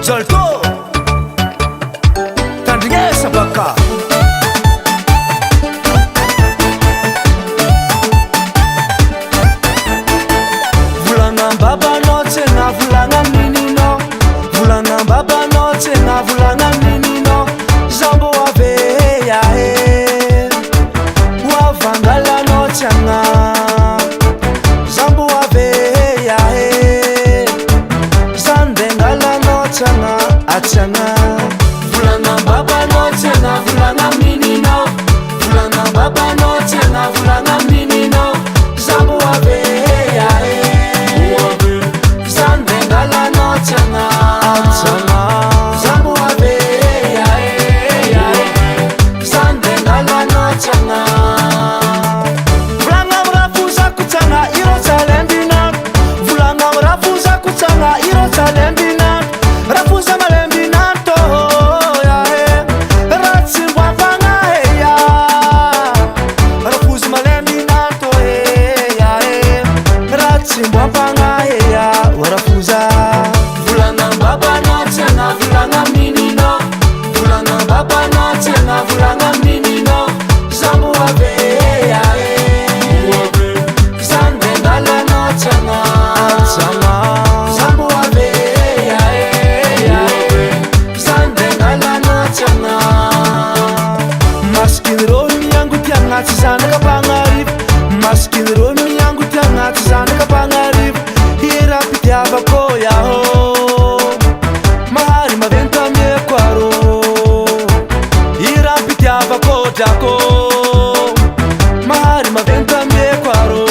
Zolto tandrignesa baka volagna babanao tsena volagna mininao volagna babanao tsena volagna mininao zambo ave yahe hoavangalanao tiagna zambo ave yahe zandengalanao tiagna atiagna volagna babanao tsena volagna mininao volagna babanao tsena volagna mininao zambo ave yahe zandengalanao tiagna atiagna zambo ave yahe zandengalanao tiagna volagna mrafuzako tiagna irosalembina volagna mrafuzako tiagna irosalembina rafuza malembina to yahe ratsimboafagna heya rafuza malembina to yahe ratsimboafagna heya warafuza volagna babanao tiagna volagna mininao volagna babanao tiagna volagna mininao zambo ave yahe zandengalanao tiagna atiagna zambo ave yahe zandengalanao tiagna masikiny-rô miango tiagna tsy zanaka mpagnarivo masikiny-rô miango tiagna tsy zanaka mpagnarivo irampitiavako yaho mahary maventy amieko arô irampitiavako drako mahary maventy amieko arô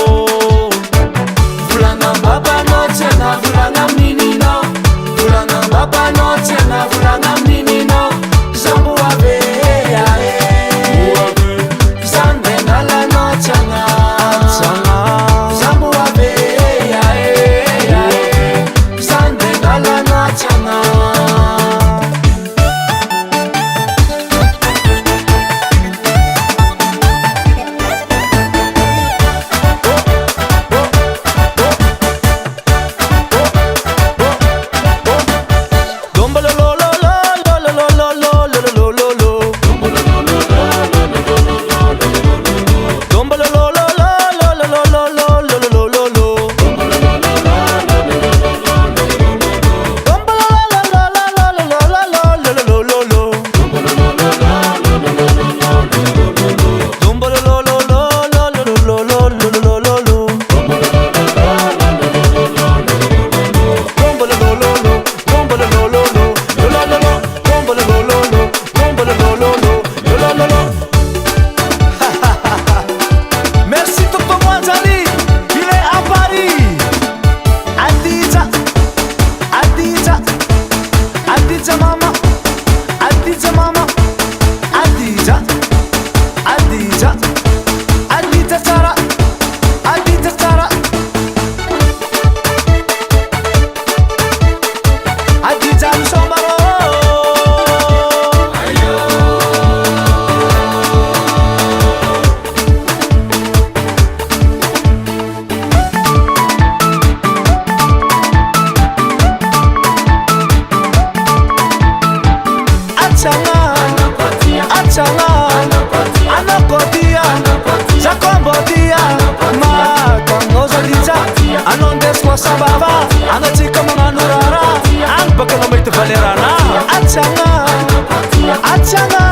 volagna babanao tiagna volagna mininao volagna babanao tiagna volagna mininao zambo ave yahe zandengalanao tiagna atiagna zambo ave yahe zandengalanao tiagna anakotia zakombotia makanozaliza anondeswa sababa anatika manganurara anbakana maite valerana atiagna